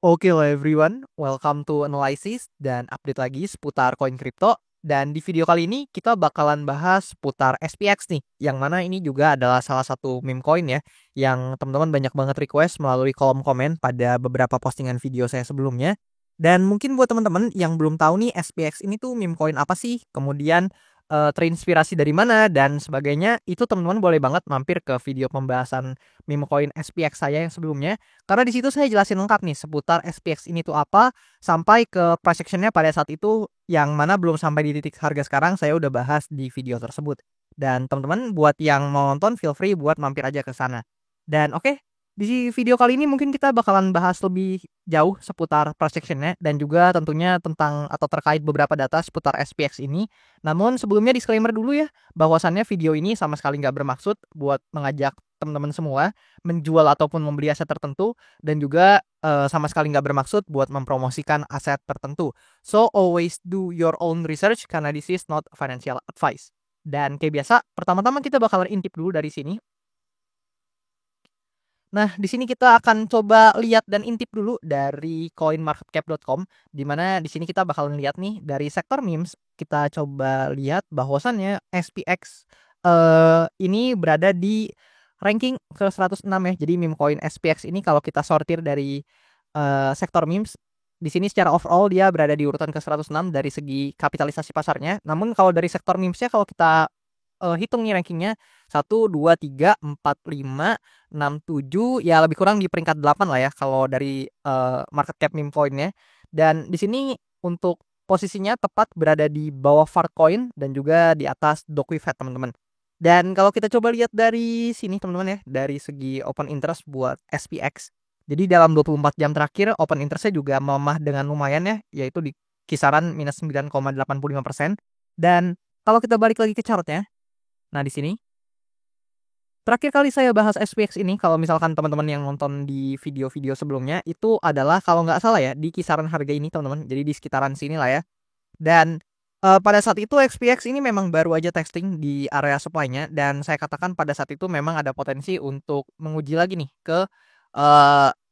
Oke lah everyone, welcome to Analysis dan update lagi seputar koin kripto. Dan di video kali ini kita bakalan bahas seputar SPX nih, yang mana ini juga adalah salah satu meme coin ya, yang teman-teman banyak banget request melalui kolom komen pada beberapa postingan video saya sebelumnya. Dan mungkin buat teman-teman yang belum tahu nih SPX ini tuh meme coin apa sih, kemudian terinspirasi dari mana dan sebagainya, itu teman-teman boleh banget mampir ke video pembahasan meme coin SPX saya yang sebelumnya. Karena di situ saya jelasin lengkap nih seputar SPX ini tuh apa, sampai ke price action-nya pada saat itu yang mana belum sampai di titik harga sekarang saya udah bahas di video tersebut. Dan teman-teman buat yang mau nonton feel free buat mampir aja ke sana. Dan oke, di video kali ini mungkin kita bakalan bahas lebih jauh seputar price action-nya dan juga tentunya tentang atau terkait beberapa data seputar SPX ini. Namun sebelumnya disclaimer dulu ya, bahwasannya video ini sama sekali nggak bermaksud buat mengajak teman-teman semua menjual ataupun membeli aset tertentu dan juga sama sekali nggak bermaksud buat mempromosikan aset tertentu. So always do your own research karena this is not financial advice. Dan kayak biasa, pertama-tama kita bakalan intip dulu dari sini. Nah, di sini kita akan coba lihat dan intip dulu dari coinmarketcap.com, di mana di sini kita bakalan lihat nih dari sektor memes, kita coba lihat bahwasannya SPX ini berada di ranking ke 106 ya. Jadi meme coin SPX ini kalau kita sortir dari sektor memes, di sini secara overall dia berada di urutan ke 106 dari segi kapitalisasi pasarnya. Namun kalau dari sektor memesnya kalau kita hitung nih rankingnya 1, 2, 3, 4, 5, 6, 7 ya lebih kurang di peringkat 8 lah ya kalau dari market cap meme coinnya. Dan di sini untuk posisinya tepat berada di bawah Farcoin dan juga di atas Dokifat teman-teman. Dan kalau kita coba lihat dari sini teman-teman ya, dari segi open interest buat SPX. Jadi dalam 24 jam terakhir open interestnya juga melemah dengan lumayan ya, yaitu di kisaran minus 9,85%. Dan kalau kita balik lagi ke chartnya, nah di sini terakhir kali saya bahas SPX ini, kalau misalkan teman-teman yang nonton di video-video sebelumnya, itu adalah kalau nggak salah ya, di kisaran harga ini teman-teman. Jadi di sekitaran sini lah ya. Dan pada saat itu SPX ini memang baru aja testing di area supply-nya. Dan saya katakan pada saat itu memang ada potensi untuk menguji lagi nih ke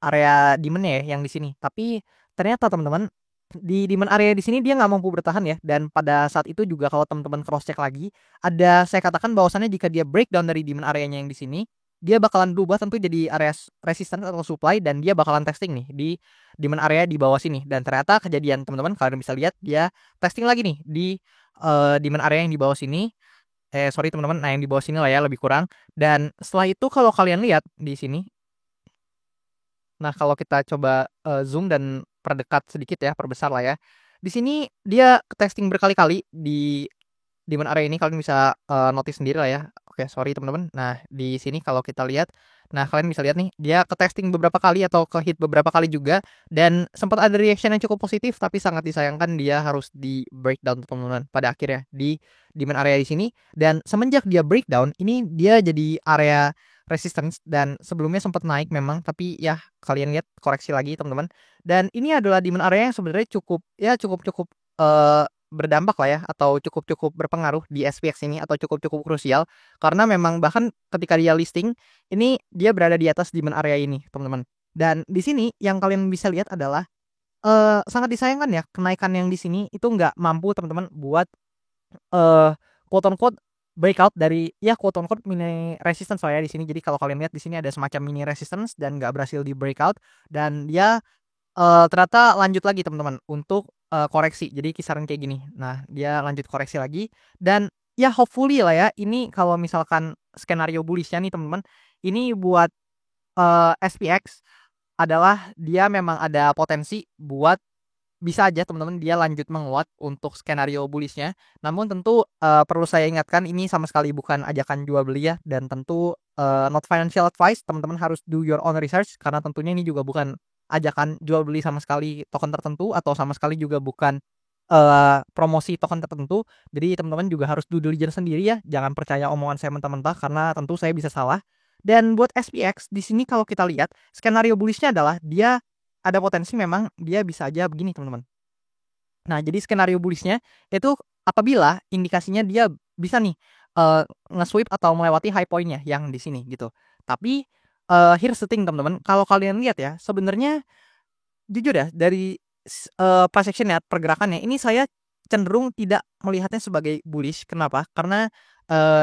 area demand-nya ya, yang di sini. Tapi ternyata teman-teman, di demand area di sini dia nggak mampu bertahan ya. Dan pada saat itu juga kalau teman-teman cross check lagi, saya katakan bahwasannya jika dia breakdown dari demand areanya yang di sini, dia bakalan berubah tentu jadi area resistance atau supply dan dia bakalan testing nih di demand area di bawah sini. Dan ternyata kejadian teman-teman, kalian bisa lihat dia testing lagi nih di demand area yang di bawah sini. Sorry teman-teman, nah yang di bawah sini lah ya lebih kurang. Dan setelah itu kalau kalian lihat di sini, nah, kalau kita coba zoom dan perdekat sedikit ya, perbesar lah ya. Di sini dia testing berkali-kali di mana area ini kalian bisa notice sendiri lah ya. Oke, sorry teman-teman. Nah, di sini kalau kita lihat, nah kalian bisa lihat nih, dia ke testing beberapa kali atau ke hit beberapa kali juga dan sempat ada reaction yang cukup positif tapi sangat disayangkan dia harus di breakdown teman-teman pada akhirnya di mana area di sini. Dan semenjak dia breakdown, ini dia jadi area resistance dan sebelumnya sempat naik memang tapi ya kalian lihat koreksi lagi teman-teman. Dan ini adalah demand area yang sebenarnya cukup berdampak lah ya atau cukup berpengaruh di SPX ini atau cukup krusial karena memang bahkan ketika dia listing ini dia berada di atas demand area ini teman-teman. Dan di sini yang kalian bisa lihat adalah sangat disayangkan ya kenaikan yang di sini itu nggak mampu teman-teman buat quote on quote breakout dari ya quote on quote mini resistance lah ya di sini. Jadi kalau kalian lihat di sini ada semacam mini resistance dan nggak berhasil di breakout dan dia ternyata lanjut lagi teman-teman untuk koreksi. Jadi kisaran kayak gini. Nah, dia lanjut koreksi lagi dan ya hopefully lah ya ini kalau misalkan skenario bullishnya nih teman-teman, ini buat SPX adalah dia memang ada potensi buat bisa aja teman-teman dia lanjut menguat untuk skenario bullishnya. Namun tentu perlu saya ingatkan ini sama sekali bukan ajakan jual beli ya dan tentu not financial advice. Teman-teman harus do your own research karena tentunya ini juga bukan ajakan jual beli sama sekali token tertentu atau sama sekali juga bukan promosi token tertentu. Jadi teman-teman juga harus do diligence sendiri ya. Jangan percaya omongan saya mentah-mentah karena tentu saya bisa salah. Dan buat SPX di sini kalau kita lihat skenario bullishnya adalah dia ada potensi memang dia bisa aja begini teman-teman. Nah, jadi skenario bullishnya itu apabila indikasinya dia bisa nih nge-sweep atau melewati high point-nya yang di sini gitu. Tapi here's the thing teman-teman, kalau kalian lihat ya sebenarnya jujur ya dari price action ya, pergerakannya ini saya cenderung tidak melihatnya sebagai bullish. Kenapa? Karena,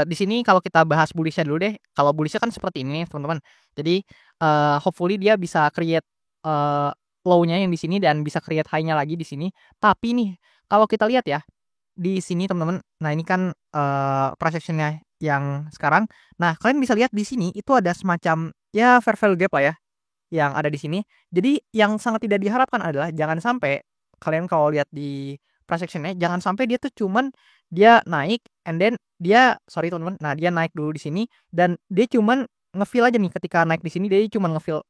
di sini kalau kita bahas bullish-nya dulu deh. Kalau bullish-nya kan seperti ini teman-teman. Jadi, hopefully dia bisa create, eee, low-nya yang di sini dan bisa create high-nya lagi di sini. Tapi nih, kalau kita lihat ya, di sini teman-teman, nah ini kan, price action-nya yang sekarang. Nah, kalian bisa lihat di sini itu ada semacam, ya fair value gap lah ya, yang ada di sini. Jadi yang sangat tidak diharapkan adalah jangan sampai kalian kalau lihat di price action-nya, jangan sampai dia tuh cuman dia naik and then dia sorry teman-teman, nah dia naik dulu di sini dan dia cuman nge-fill aja nih ketika naik di sini dia cuman nge-fill,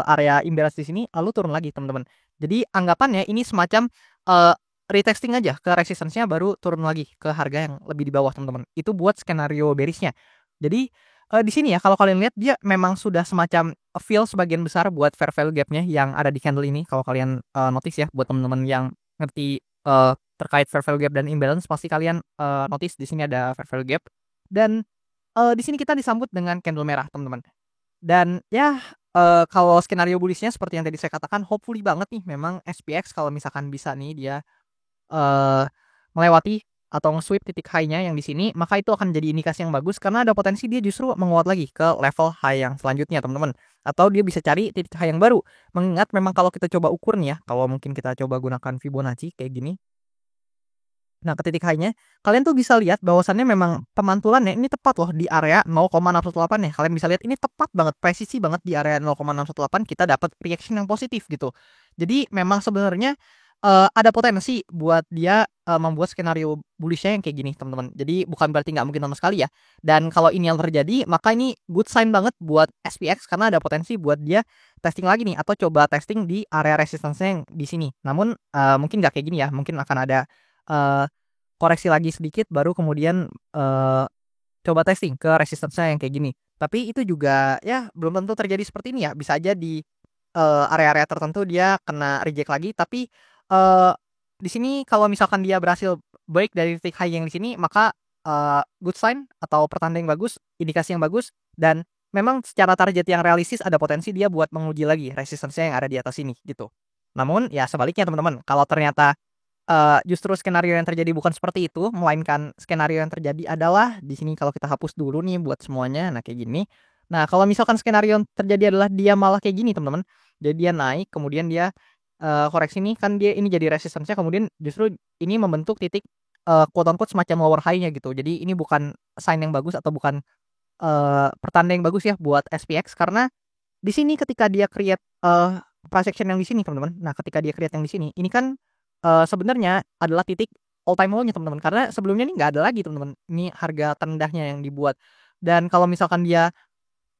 area imbalance di sini lalu turun lagi teman-teman. Jadi anggapannya ini semacam, eee, retesting aja ke resistance-nya baru turun lagi ke harga yang lebih di bawah teman-teman. Itu buat skenario bearish-nya. Jadi, di sini ya kalau kalian lihat dia memang sudah semacam fill sebagian besar buat fair value gap-nya yang ada di candle ini. Kalau kalian, notice ya buat teman-teman yang ngerti, terkait fair value gap dan imbalance pasti kalian, notice di sini ada fair value gap dan, di sini kita disambut dengan candle merah teman-teman. Dan ya, kalau skenario bullish-nya seperti yang tadi saya katakan hopefully banget nih memang SPX kalau misalkan bisa nih dia Eee, melewati atau nge-sweep titik high-nya yang di sini, maka itu akan jadi indikasi yang bagus karena ada potensi dia justru menguat lagi ke level high yang selanjutnya, teman-teman. Atau dia bisa cari titik high yang baru. Mengingat memang kalau kita coba ukur nih ya, kalau mungkin kita coba gunakan Fibonacci kayak gini. Nah, ke titik high-nya, kalian tuh bisa lihat bahwasannya memang pemantulannya ini tepat loh di area 0,618 ya. Kalian bisa lihat ini tepat banget, presisi banget di area 0,618 kita dapat reaction yang positif gitu. Jadi memang sebenarnya, ada potensi buat dia, membuat skenario bullish-nya yang kayak gini, teman-teman. Jadi bukan berarti nggak mungkin sama sekali ya. Dan kalau ini yang terjadi, maka ini good sign banget buat SPX karena ada potensi buat dia testing lagi nih atau coba testing di area resistance-nya yang di sini. Namun, mungkin nggak kayak gini ya, mungkin akan ada, eee koreksi lagi sedikit baru kemudian, coba testing ke resistance-nya yang kayak gini. Tapi itu juga ya belum tentu terjadi seperti ini ya, bisa aja di, area-area tertentu dia kena reject lagi tapi, eee, di sini kalau misalkan dia berhasil break dari titik high yang di sini maka, good sign atau pertanda yang bagus, indikasi yang bagus dan memang secara target yang realistis ada potensi dia buat menguji lagi resistance-nya yang ada di atas ini gitu. Namun ya sebaliknya teman-teman, kalau ternyata justru skenario yang terjadi bukan seperti itu, melainkan skenario yang terjadi adalah di sini kalau kita hapus dulu nih buat semuanya, nah kayak gini. Nah, kalau misalkan skenario yang terjadi adalah dia malah kayak gini, teman-teman. Jadi dia naik, kemudian dia, koreksi nih, kan dia ini jadi resistance-nya, kemudian justru ini membentuk titik, quote unquote semacam lower high-nya gitu. Jadi ini bukan sign yang bagus atau bukan, pertanda yang bagus ya buat SPX karena di sini ketika dia create, price action yang di sini teman-teman, nah ketika dia create yang di sini, ini kan, sebenarnya adalah titik all time low-nya teman-teman, karena sebelumnya ini nggak ada lagi teman-teman, ini harga terendahnya yang dibuat. Dan kalau misalkan dia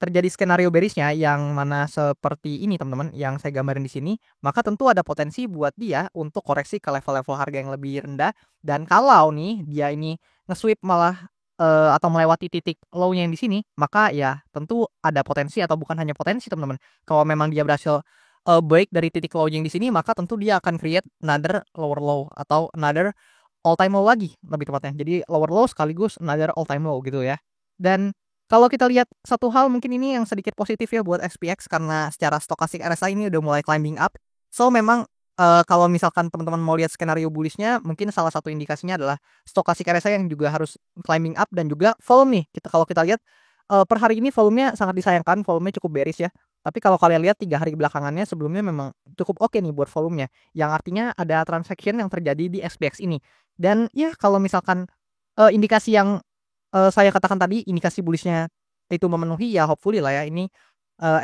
terjadi skenario bearish-nya yang mana seperti ini teman-teman, yang saya gambarin di sini, maka tentu ada potensi buat dia untuk koreksi ke level-level harga yang lebih rendah dan kalau nih dia ini nge-sweep malah, atau melewati titik low-nya yang di sini, maka ya tentu ada potensi atau bukan hanya potensi teman-teman, kalau memang dia berhasil, break dari titik low yang di sini, maka tentu dia akan create another lower low atau another all time low lagi lebih tepatnya. Jadi lower low sekaligus another all time low gitu ya. Dan kalau kita lihat satu hal mungkin ini yang sedikit positif ya buat SPX karena secara stokastik RSI ini udah mulai climbing up. So memang, kalau misalkan teman-teman mau lihat skenario bullish-nya mungkin salah satu indikasinya adalah stokastik RSI yang juga harus climbing up dan juga volume nih. Kalau kita lihat, per hari ini volumenya sangat disayangkan, volumenya cukup bearish ya. Tapi kalau kalian lihat 3 hari belakangannya sebelumnya memang cukup oke nih buat volumenya, yang artinya ada transaction yang terjadi di SPX ini. Dan ya kalau misalkan, indikasi yang saya katakan tadi indikasi bullish-nya itu memenuhi ya hopefully lah ya ini,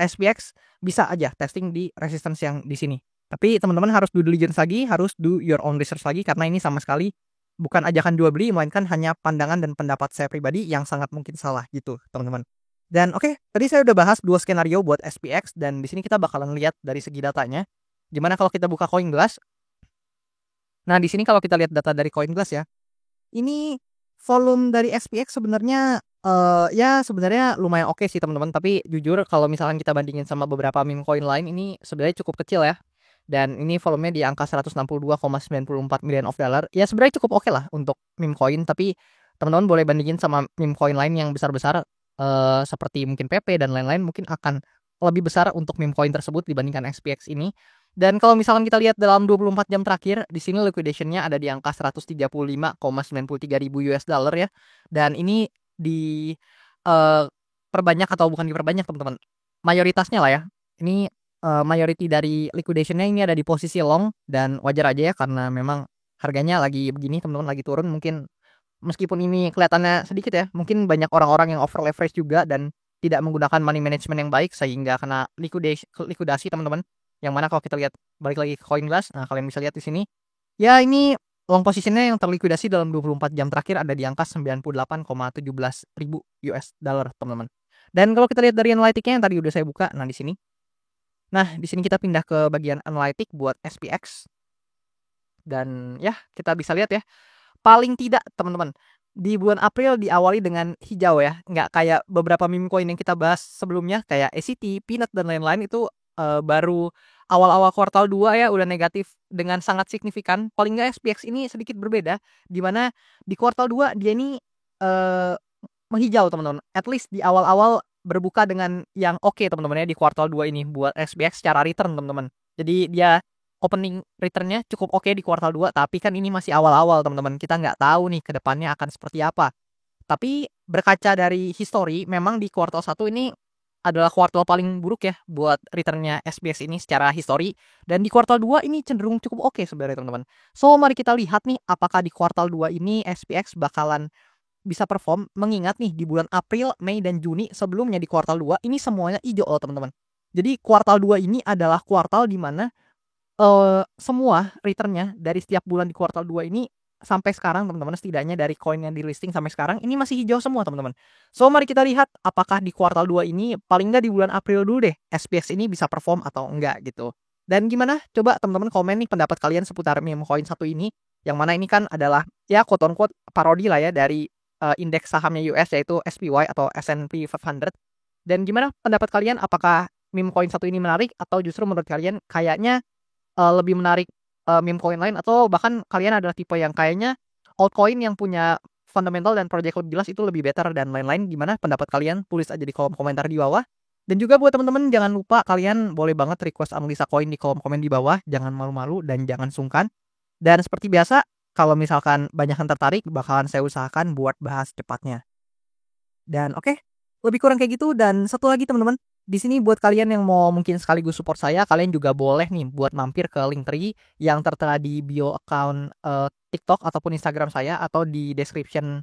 SPX bisa aja testing di resistance yang di sini. Tapi teman-teman harus due diligence lagi, harus do your own research lagi karena ini sama sekali bukan ajakan jual beli melainkan hanya pandangan dan pendapat saya pribadi yang sangat mungkin salah gitu, teman-teman. Dan oke, tadi saya udah bahas 2 skenario buat SPX dan di sini kita bakalan lihat dari segi datanya. Gimana kalau kita buka CoinGlass? Nah, di sini kalau kita lihat data dari CoinGlass ya, ini volume dari SPX sebenarnya, ya sebenarnya lumayan oke sih teman-teman, tapi jujur kalau misalkan kita bandingin sama beberapa meme coin lain ini sebenarnya cukup kecil ya. Dan ini volumenya di angka 162,94 million of dollar. Ya sebenarnya cukup oke lah untuk meme coin, tapi teman-teman boleh bandingin sama meme coin lain yang besar-besar, seperti mungkin PP dan lain-lain mungkin akan lebih besar untuk meme coin tersebut dibandingkan SPX ini. Dan kalau misalkan kita lihat dalam 24 jam terakhir, di sini liquidation-nya ada di angka $135,93 ya. Dan ini di perbanyak atau bukan diperbanyak teman-teman. Mayoritasnya lah ya. Ini mayority dari liquidation-nya ini ada di posisi long dan wajar aja ya karena memang harganya lagi begini teman-teman, lagi turun. Mungkin meskipun ini kelihatannya sedikit ya, mungkin banyak orang-orang yang over leverage juga dan tidak menggunakan money management yang baik sehingga kena likuidasi teman-teman. Yang mana kalau kita lihat balik lagi ke CoinGlass, nah kalian bisa lihat di sini, ya ini long positionnya yang terlikuidasi dalam 24 jam terakhir ada di angka 98,17 ribu US dollar teman-teman. Dan kalau kita lihat dari analytics-nya yang tadi udah saya buka, nah di sini. Nah, di sini kita pindah ke bagian analytics buat SPX. Dan ya, kita bisa lihat ya, paling tidak teman-teman, di bulan April diawali dengan hijau ya, nggak kayak beberapa meme coin yang kita bahas sebelumnya kayak ACT, Peanut dan lain-lain itu baru awal-awal kuartal 2 ya udah negatif dengan sangat signifikan. Paling nggak SPX ini sedikit berbeda di mana di kuartal 2 dia ini menghijau teman-teman. At least di awal-awal berbuka dengan yang oke teman-teman ya di kuartal 2 ini buat SPX secara return teman-teman. Jadi dia opening return-nya cukup oke di kuartal 2, tapi kan ini masih awal-awal teman-teman. Kita nggak tahu nih ke depannya akan seperti apa. Tapi berkaca dari history, memang di kuartal 1 ini adalah kuartal paling buruk ya buat return-nya SPX ini secara history. Dan di kuartal 2 ini cenderung cukup oke sebenarnya teman-teman. So, mari kita lihat nih apakah di kuartal 2 ini SPX bakalan bisa perform, mengingat nih di bulan April, Mei, dan Juni sebelumnya di kuartal 2 ini semuanya hijau teman-teman. Jadi kuartal 2 ini adalah kuartal di mana semua return-nya dari setiap bulan di kuartal 2 ini sampai sekarang teman-teman, setidaknya dari koin yang di listing sampai sekarang ini masih hijau semua teman-teman. So mari kita lihat apakah di kuartal 2 ini paling nggak di bulan April dulu deh SPX ini bisa perform atau enggak gitu. Dan gimana? Coba teman-teman komen nih pendapat kalian seputar meme coin satu ini, yang mana ini kan adalah ya quote on quote parodi lah ya dari indeks sahamnya US yaitu SPY atau S&P 500. Dan gimana pendapat kalian, apakah meme coin satu ini menarik atau justru menurut kalian kayaknya lebih menarik meme coin lain, atau bahkan kalian adalah tipe yang kayaknya altcoin yang punya fundamental dan project lebih jelas itu lebih better dan lain-lain. Gimana pendapat kalian? Tulis aja di kolom komentar di bawah. Dan juga buat teman-teman jangan lupa kalian boleh banget request analisa koin di kolom komen di bawah. Jangan malu-malu dan jangan sungkan. Dan seperti biasa, kalau misalkan banyak yang tertarik bakalan saya usahakan buat bahas cepatnya. Dan oke, lebih kurang kayak gitu. Dan satu lagi teman-teman, di sini buat kalian yang mau mungkin sekaligus support saya, kalian juga boleh nih buat mampir ke Linktree yang tertera di bio account TikTok ataupun Instagram saya, atau di description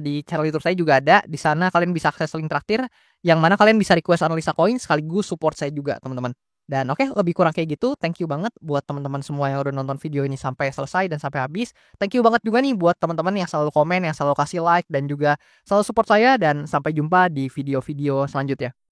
di channel YouTube saya juga ada. Di sana kalian bisa akses link traktir yang mana kalian bisa request analisa koin sekaligus support saya juga teman-teman. Dan oke, lebih kurang kayak gitu. Thank you banget buat teman-teman semua yang udah nonton video ini sampai selesai dan sampai habis. Thank you banget juga nih buat teman-teman yang selalu komen, yang selalu kasih like dan juga selalu support saya, dan sampai jumpa di video-video selanjutnya.